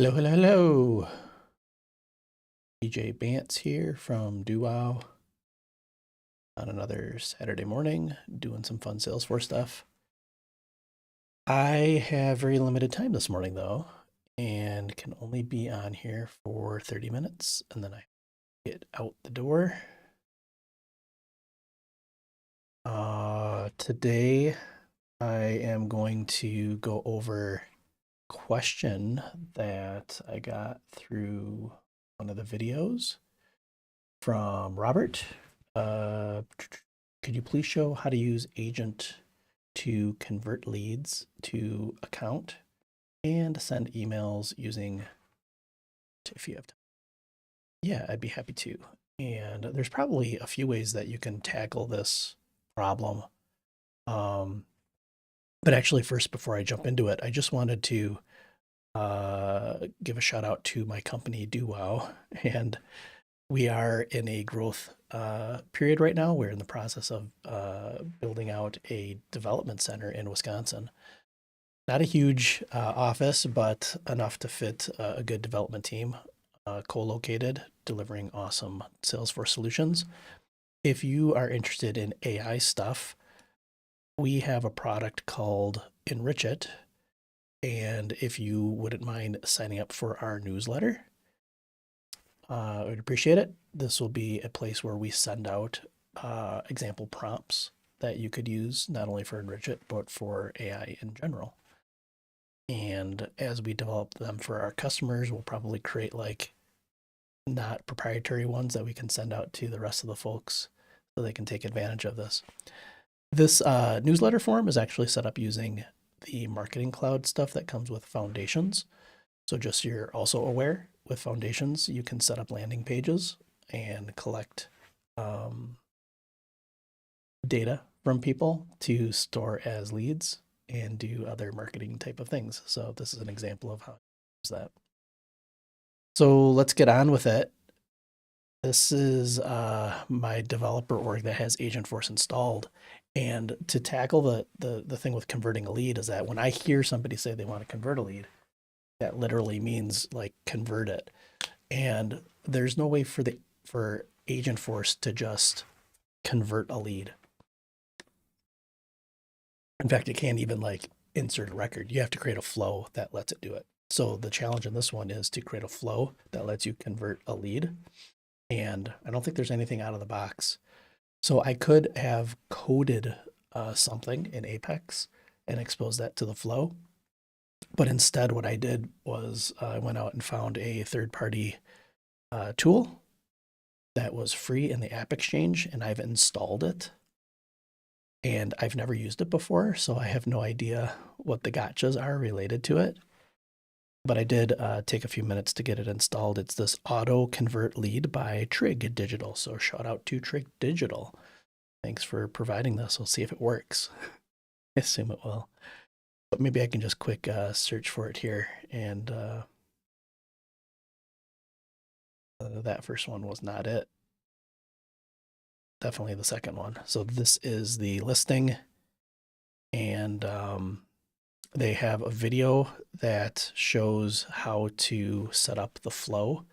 Hello, hello, hello. DJ Bance here from Duo on another Saturday morning, doing some fun Salesforce stuff. I have very limited time this morning though, and can only be on here for 30 minutes, and then I get out the door. Today I am going to go over a question that I got through one of the videos from Robert. Could you please show how to use Agent to convert leads to account and send emails using, if you have time? Yeah, I'd be happy to. And there's probably a few ways that you can tackle this problem. Um, but actually, first, before I jump into it, I just wanted to give a shout out to my company, DoWow, and we are in a growth period right now. We're in the process of building out a development center in Wisconsin. Not a huge office, but enough to fit a good development team, co-located, delivering awesome Salesforce solutions. If you are interested in AI stuff, we have a product called Enrich It. And if you wouldn't mind signing up for our newsletter, I would appreciate it. This will be a place where we send out example prompts that you could use not only for Enrich It, but for AI in general. And as we develop them for our customers, we'll probably create like not proprietary ones that we can send out to the rest of the folks so they can take advantage of this. This newsletter form is actually set up using the Marketing Cloud stuff that comes with Foundations. So just so you're also aware, with Foundations, you can set up landing pages and collect data from people to store as leads and do other marketing type of things. So this is an example of how to use that. So let's get on with it. This is my developer org that has Agentforce installed. And to tackle the thing with converting a lead is that when I hear somebody say they want to convert a lead, that literally means like convert it. And there's no way for Agentforce to just convert a lead. In fact, it can't even like insert a record. You have to create a flow that lets it do it. So the challenge in this one is to create a flow that lets you convert a lead. And I don't think there's anything out of the box. So I could have coded something in Apex and exposed that to the flow. But instead, what I did was I went out and found a third-party tool that was free in the App Exchange, and I've installed it. And I've never used it before, so I have no idea what the gotchas are related to it. But I did take a few minutes to get it installed. It's this auto convert lead by Trig Digital. So shout out to Trig Digital. Thanks for providing this. We'll see if it works. I assume it will. But maybe I can just quick search for it here. And that first one was not it. Definitely the second one. So this is the listing. And they have a video that shows how to set up the flow.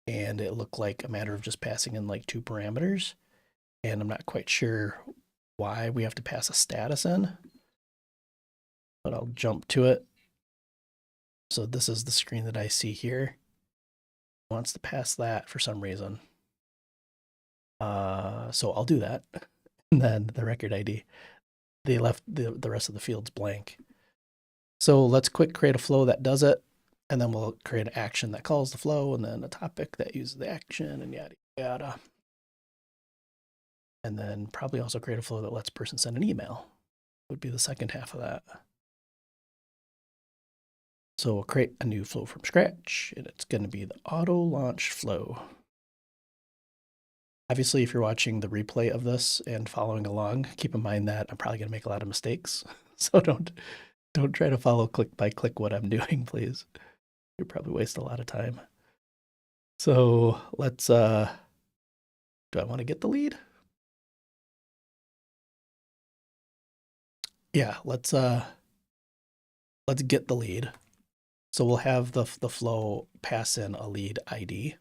And it looked like a matter of just passing in like 2 parameters. And I'm not quite sure why we have to pass a status in, but I'll jump to it. So this is the screen that I see here. It wants to pass that for some reason. So I'll do that. And then the record ID. They left the rest of the fields blank. So let's quick create a flow that does it. And then we'll create an action that calls the flow, and then a topic that uses the action, and yada, yada. And then probably also create a flow that lets person send an email. Would be the second half of that. So we'll create a new flow from scratch, and it's going to be the auto launch flow. Obviously, if you're watching the replay of this and following along, keep in mind that I'm probably going to make a lot of mistakes. So don't try to follow click by click what I'm doing, please. You'll probably waste a lot of time. So let's, do I want to get the lead? Yeah, let's get the lead. So we'll have the flow pass in a lead ID.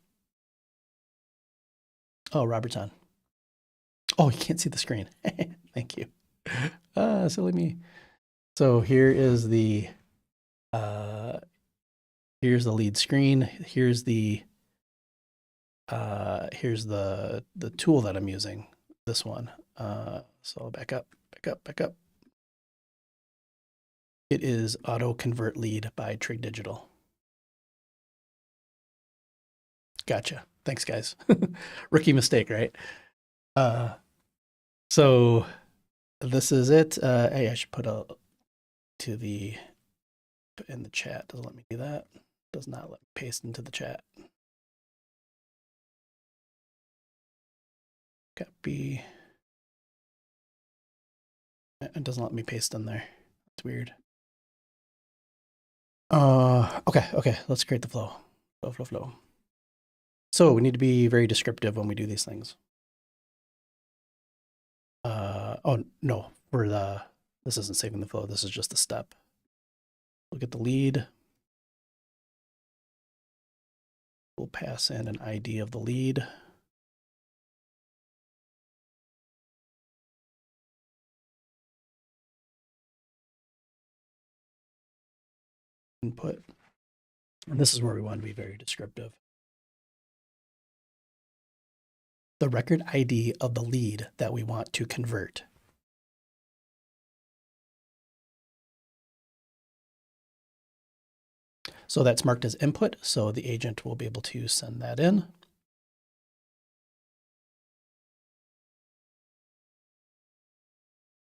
Oh, Robert's on. Oh, you can't see the screen. Thank you. Silly me. So here is here's the lead screen. Here's the tool that I'm using. This one. So back up. It is Auto Convert Lead by Trig Digital. Gotcha. Thanks, guys. Rookie mistake, right? So this is it. Hey, I should put in the chat. Doesn't let me do that. Does not let me paste into the chat. Copy. It doesn't let me paste in there. It's weird. Okay. Let's create the flow. Flow. So we need to be very descriptive when we do these things. Oh no, this isn't saving the flow. This is just a step. Look at the lead. We'll pass in an ID of the lead. Input. And this is where we want to be very descriptive. The record ID of the lead that we want to convert. So that's marked as input, so the agent will be able to send that in.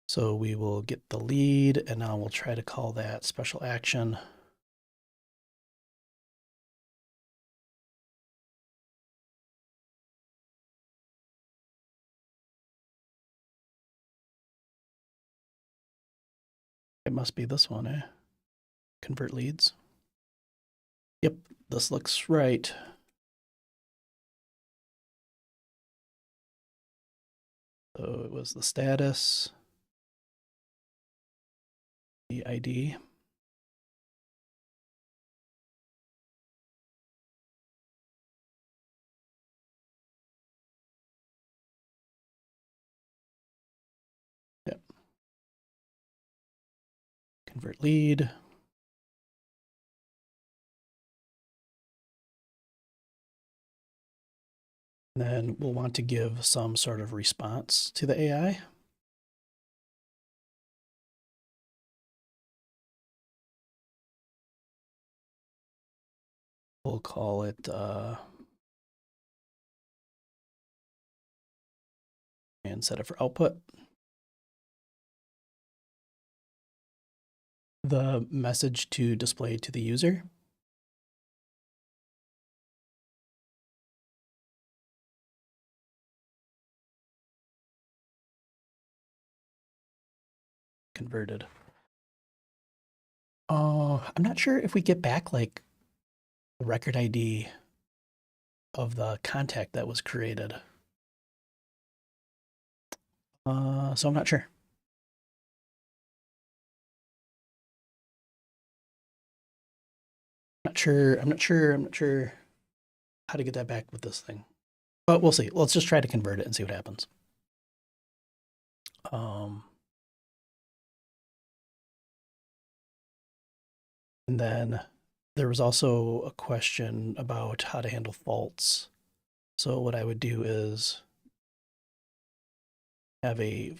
So we will get the lead, and now we'll try to call that special action. It must be this one, eh? Convert leads. Yep, this looks right. So it was the status, the ID. Yep. Convert lead. And then we'll want to give some sort of response to the AI. We'll call it and set it for output. The message to display to the user. Converted. I'm not sure if we get back like the record ID of the contact that was created. So I'm not sure. I'm not sure how to get that back with this thing. But we'll see. Let's just try to convert it and see what happens. And then there was also a question about how to handle faults. So what I would do is have an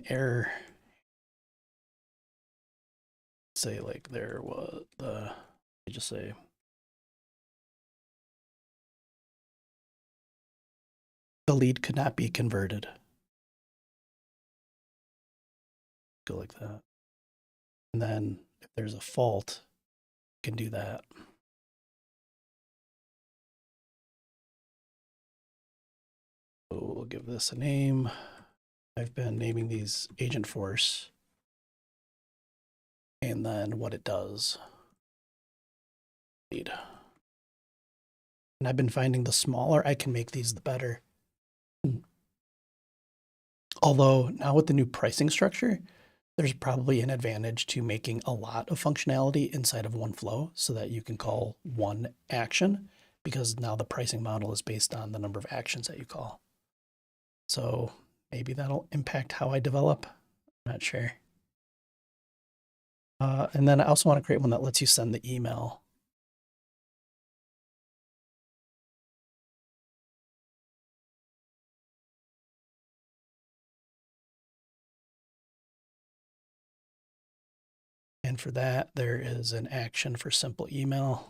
error. Say like there was just say the lead could not be converted. Go like that. And then if there's a fault, you can do that. So we'll give this a name. I've been naming these Agentforce. And then what it does. And I've been finding the smaller I can make these, the better. Although now with the new pricing structure, there's probably an advantage to making a lot of functionality inside of one flow so that you can call one action, because now the pricing model is based on the number of actions that you call. So maybe that'll impact how I develop. I'm not sure. And then I also want to create one that lets you send the email. And for that, there is an action for simple email.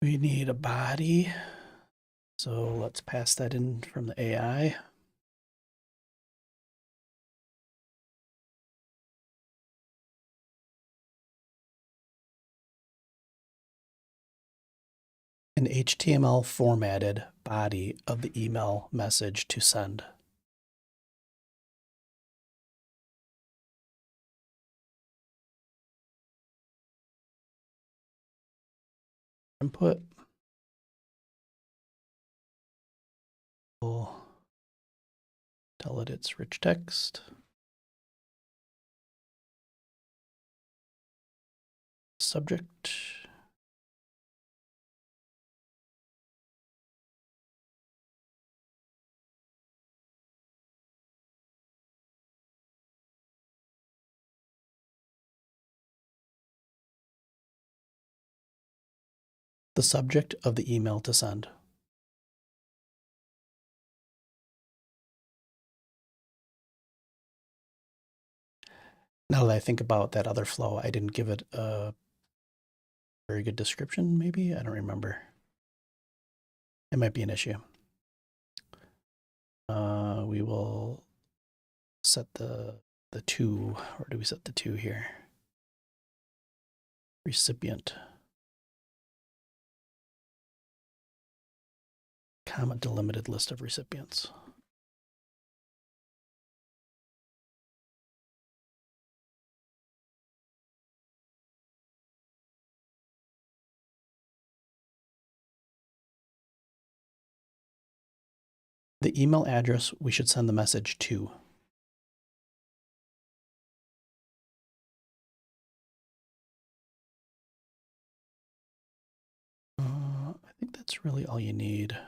We need a body. So let's pass that in from the AI. An HTML formatted body of the email message to send. Input. We'll tell it it's rich text. Subject. The subject of the email to send. Now that I think about that other flow, I didn't give it a very good description, maybe? I don't remember. It might be an issue. We will set the to, or do we set the to here? Recipient. Comma delimited list of recipients. The email address we should send the message to. I think that's really all you need.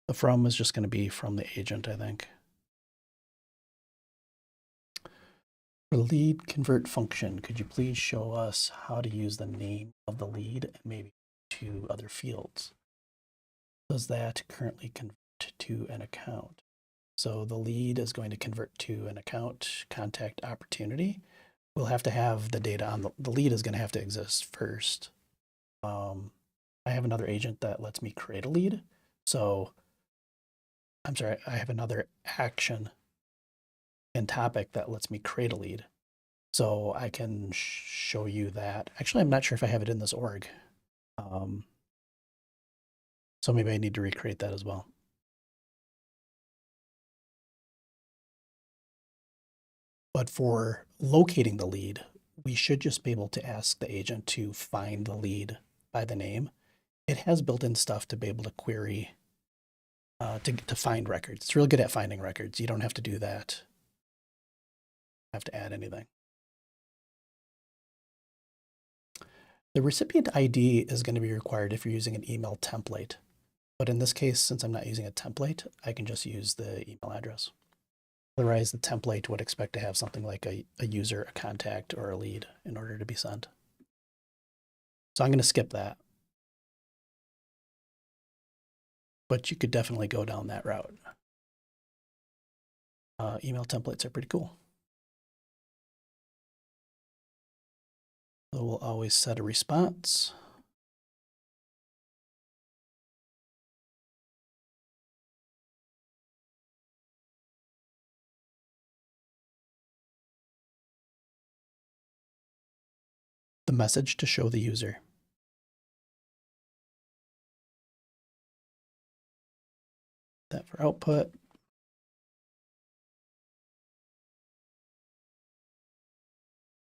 The from is just going to be from the agent, I think. For lead convert function, could you please show us how to use the name of the lead and maybe two other fields? Does that currently convert to an account? So the lead is going to convert to an account contact opportunity. We'll have to have the data on the lead is going to have to exist first. I have another agent that lets me create a lead. So I'm sorry, I have another action and topic that lets me create a lead. So I can show you that. Actually, I'm not sure if I have it in this org. So maybe I need to recreate that as well. But for locating the lead, we should just be able to ask the agent to find the lead by the name. It has built-in stuff to be able to query, to find records. It's really good at finding records. You don't have to do that. Have to add anything. The recipient ID is going to be required if you're using an email template. But in this case, since I'm not using a template, I can just use the email address. Otherwise, the template would expect to have something like a user, a contact, or a lead in order to be sent. So I'm going to skip that. But you could definitely go down that route. Email templates are pretty cool. So we'll always set a response. The message to show the user. That for output.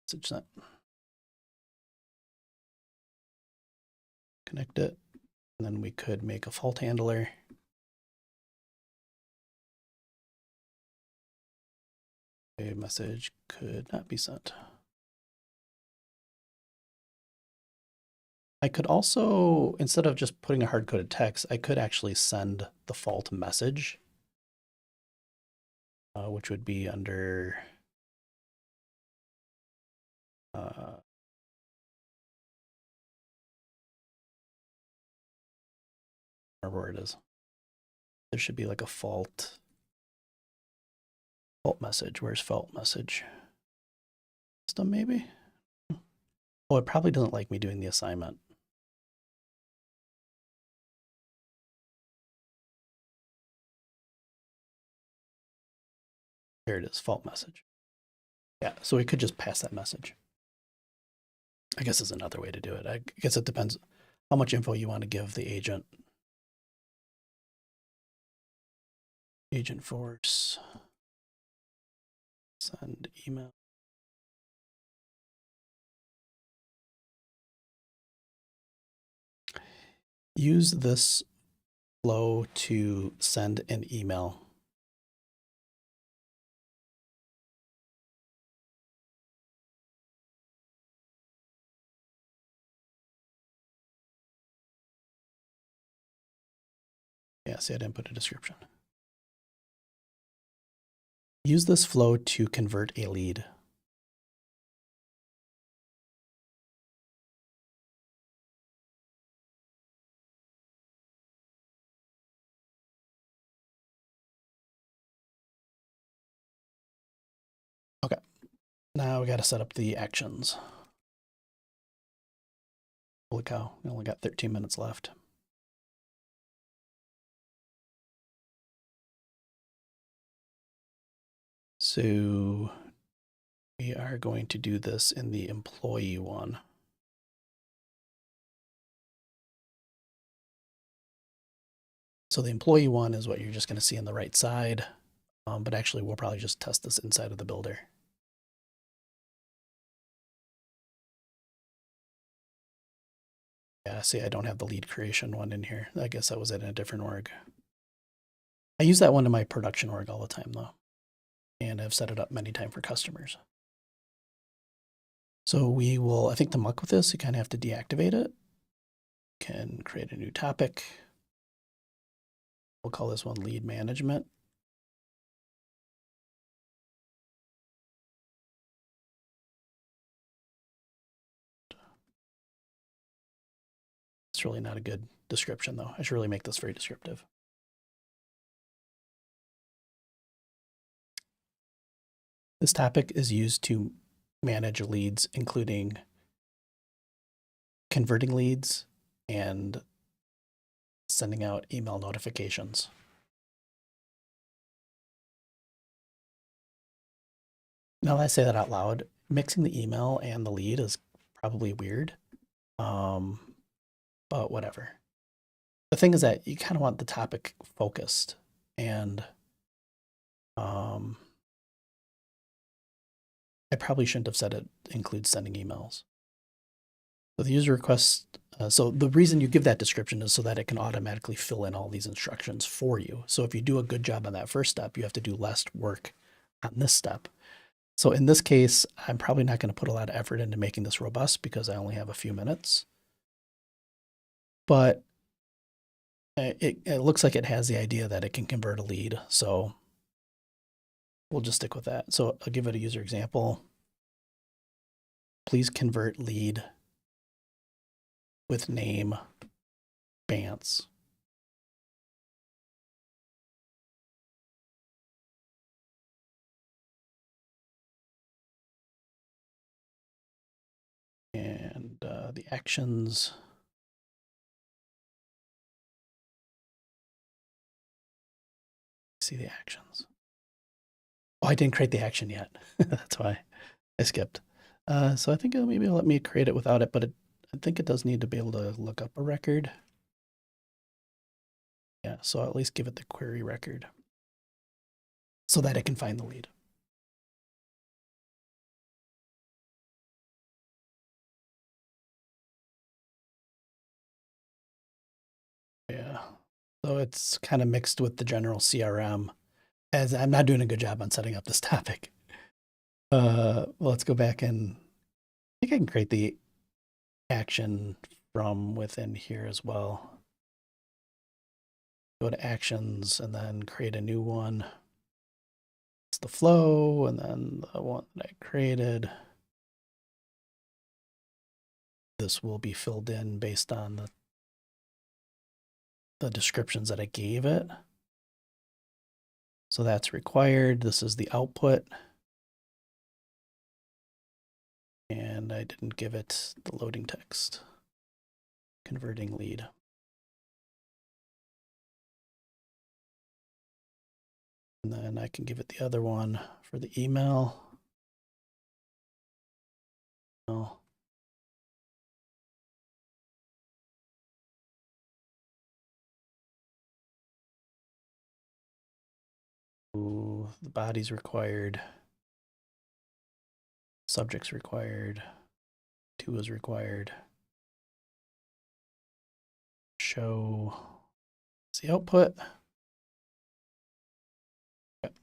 Message sent. connect it. And then we could make a fault handler. A message could not be sent. I could also, instead of just putting a hard-coded text, I could actually send the fault message, which would be under where it is. There should be like a fault message. Where's fault message? System maybe? Oh, it probably doesn't like me doing the assignment. Here it is, fault message. Yeah, so we could just pass that message. I guess is another way to do it. I guess it depends how much info you want to give the agent. Agentforce. Send email. Use this flow to send an email. Yeah, see, I didn't put a description. Use this flow to convert a lead. Okay, now we got to set up the actions. Holy cow, we only got 13 minutes left. So we are going to do this in the employee one. So the employee one is what you're just going to see on the right side, but actually we'll probably just test this inside of the builder. Yeah, see, I don't have the lead creation one in here. I guess I was in a different org. I use that one in my production org all the time though, and I've set it up many times for customers. So we will, I think to muck with this, you kind of have to deactivate it. Can create a new topic. We'll call this one lead management. It's really not a good description though. I should really make this very descriptive. This topic is used to manage leads, including converting leads and sending out email notifications. Now that I say that out loud, mixing the email and the lead is probably weird, but whatever. The thing is that you kind of want the topic focused, and I probably shouldn't have said it includes sending emails. So the user request, so the reason you give that description is so that it can automatically fill in all these instructions for you. So if you do a good job on that first step, you have to do less work on this step. So in this case, I'm probably not going to put a lot of effort into making this robust because I only have a few minutes. But it looks like it has the idea that it can convert a lead. So we'll just stick with that. So I'll give it a user example. Please convert lead with name Bance. And the actions. See the actions. Oh, I didn't create the action yet. That's why I skipped. So I think it'll maybe let me create it without it, but I think it does need to be able to look up a record. Yeah, so I'll at least give it the query record so that it can find the lead. Yeah. So it's kind of mixed with the general CRM, as I'm not doing a good job on setting up this topic. Let's go back and I think I can create the action from within here as well. Go to actions and then create a new one. It's the flow and then the one that I created. This will be filled in based on the descriptions that I gave it. So that's required. This is the output. And I didn't give it the loading text. Converting lead. And then I can give it the other one for the email. Oh. Ooh, the body's required. Subject's required. To is required. Show the output. Okay.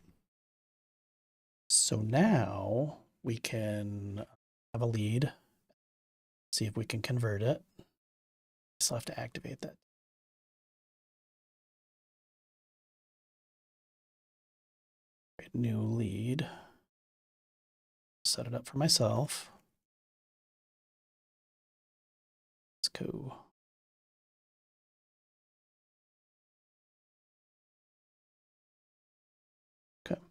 So now we can have a lead. See if we can convert it. Still have to activate that. Create new lead. Set it up for myself. Let's go. Okay.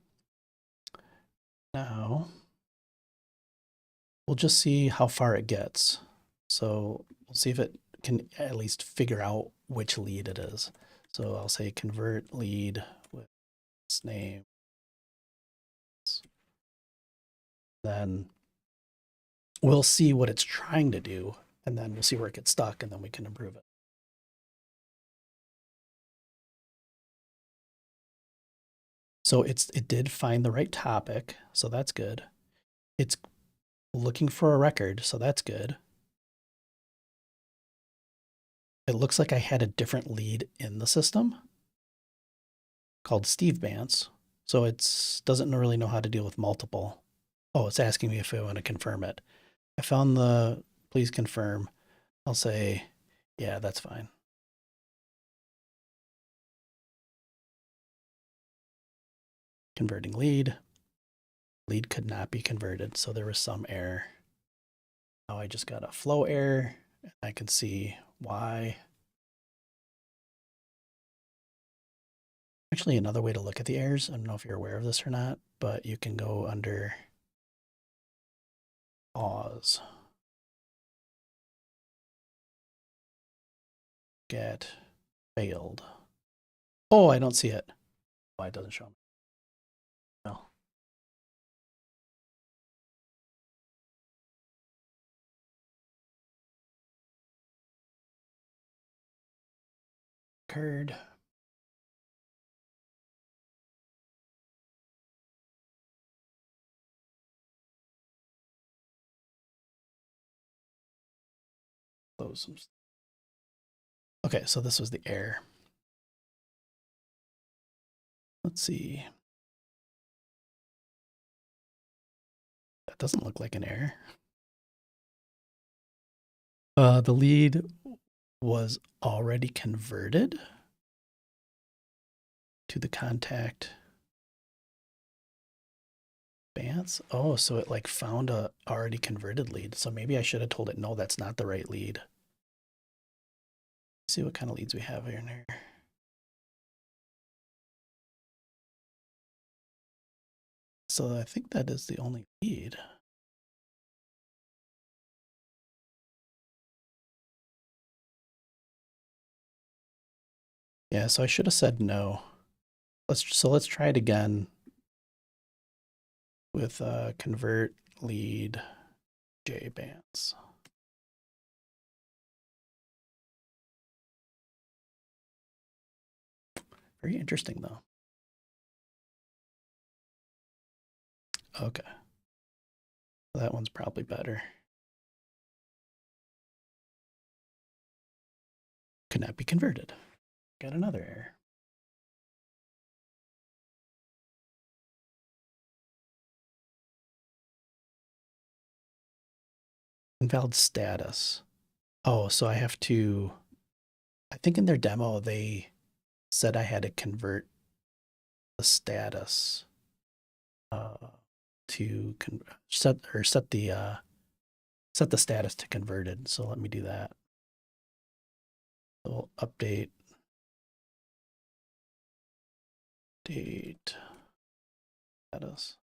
Now we'll just see how far it gets. So we'll see if it can at least figure out which lead it is. So I'll say convert lead with its name. Then we'll see what it's trying to do, and then we'll see where it gets stuck, and then we can improve it. So it did find the right topic, so that's good. It's looking for a record, so that's good. It looks like I had a different lead in the system called Steve Bance, so it doesn't really know how to deal with multiple. Oh, it's asking me if I want to confirm it. I found the please confirm. I'll say, yeah, that's fine. Converting lead. Lead could not be converted, so there was some error. Now I just got a flow error. I can see why. Actually, another way to look at the errors, I don't know if you're aware of this or not, but you can go under pause. Get failed. Oh, I don't see it. Why it doesn't show me? No. Occurred. Close some. Okay, so this was the error. Let's see. That doesn't look like an error. The lead was already converted to the contact Bance. Oh, so it like found a already converted lead. So maybe I should have told it, no, that's not the right lead. Let's see what kind of leads we have here and here. So I think that is the only lead. Yeah, so I should have said no. Let's try it again with convert lead JBance. Very interesting though. Okay. That one's probably better. Could not be converted. got another error. Invalid status. Oh, so I have to, I think in their demo, they said I had to convert the status to set the status to converted. So let me do that. So we'll update date status.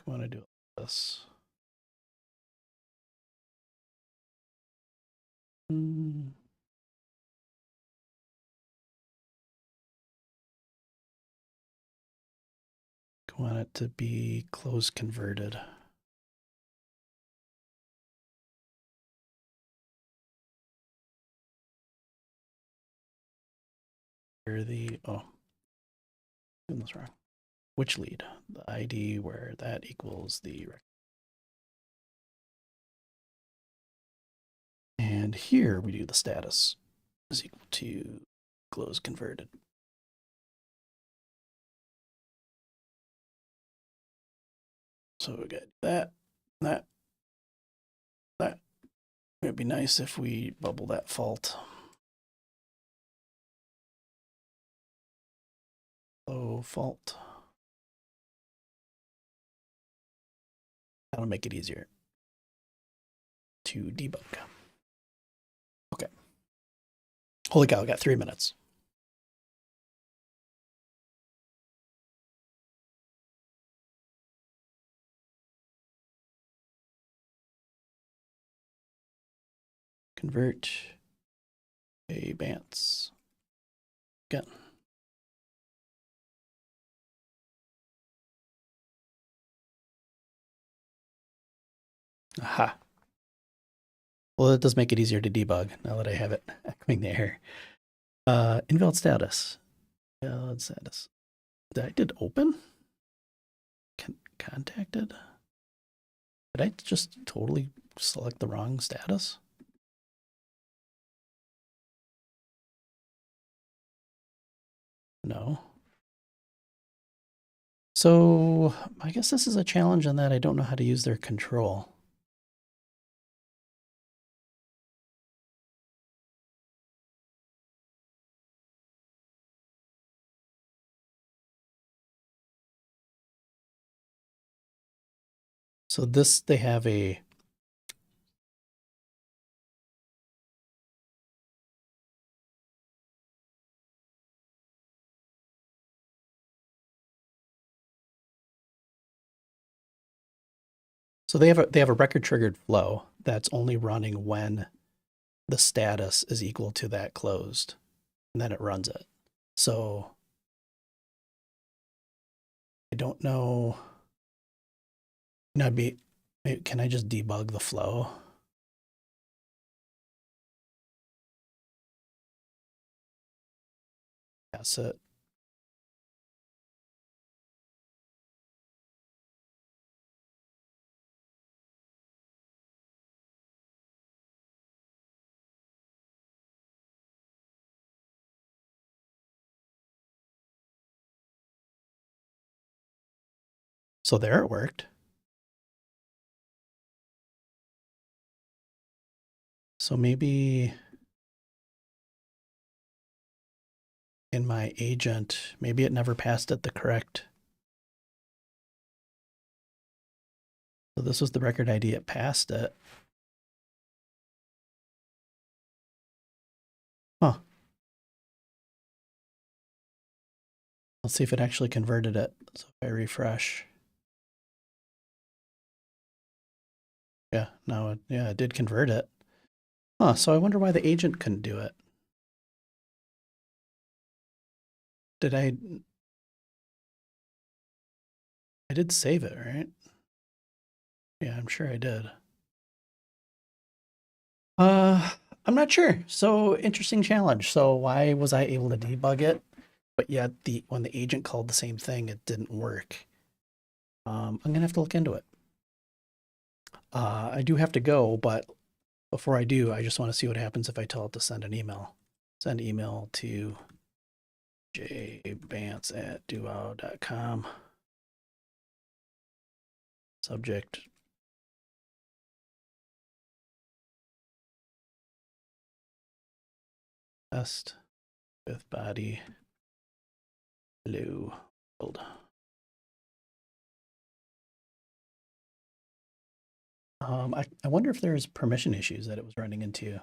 I want to do this. I want it to be close converted. Here oh, doing this wrong. Which lead? The ID where that equals the record. And here we do the status is equal to close converted. So we got that. It'd be nice if we bubble that fault. Oh, fault. That'll make it easier to debug. Okay. Holy cow, I got 3 minutes. Convert a Bance. Again. Aha. Well, it does make it easier to debug now that I have it coming there. Invalid status. Invalid status. I did open? Contacted? Did I just totally select the wrong status? No. So I guess this is a challenge in that I don't know how to use their control. So this, they have a they have a record triggered flow that's only running when the status is equal to that closed, and then it runs it. So I don't know. Can I just debug the flow? That's it. So there it worked. So maybe in my agent, maybe it never passed it the correct. So this was the record ID, it passed it. Huh. Let's see if it actually converted it. So if I refresh. Yeah, now it did convert it. Huh, so I wonder why the agent couldn't do it. I did save it, right? Yeah, I'm sure I did. I'm not sure. So interesting challenge. So why was I able to debug it, but yet when the agent called the same thing, it didn't work? I'm gonna have to look into it. I do have to go, but before I do, I just want to see what happens if I tell it to send an email. Send email to jbance@duo.com. Subject. Test with body. Hello. World. I wonder if there's permission issues that it was running into.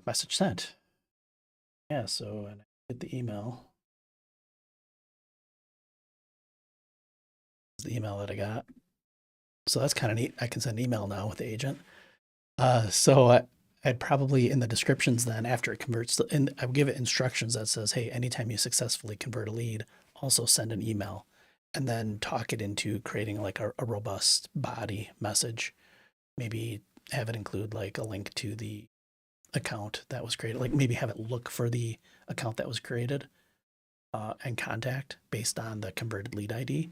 Message sent. Yeah, so and I hit the email. The email that I got. So that's kind of neat. I can send an email now with the agent. I'd probably in the descriptions then after it converts, and I would give it instructions that says, hey, anytime you successfully convert a lead, also send an email, and then talk it into creating like a robust body message. Maybe have it include like a link to the account that was created, like maybe have it look for the account that was created and contact based on the converted lead ID,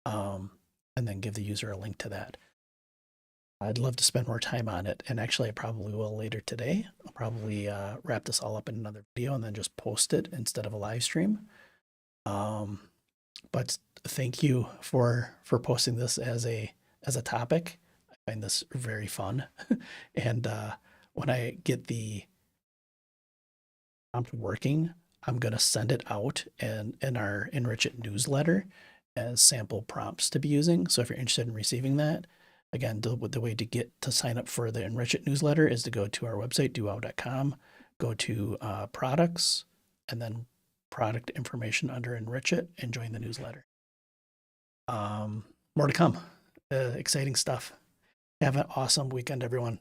and then give the user a link to that. I'd love to spend more time on it, and actually I probably will later today. I'll probably wrap this all up in another video and then just post it instead of a live stream. But thank you for posting this as a topic. I find this very fun, and when I get the prompt working, I'm gonna send it out and in our Enrich It newsletter as sample prompts to be using. So if you're interested in receiving that, again, the way to get to sign up for the Enrich It newsletter is to go to our website, duo.com, go to products, and then product information under Enrich It, and join the newsletter. More to come. Exciting stuff. Have an awesome weekend, everyone.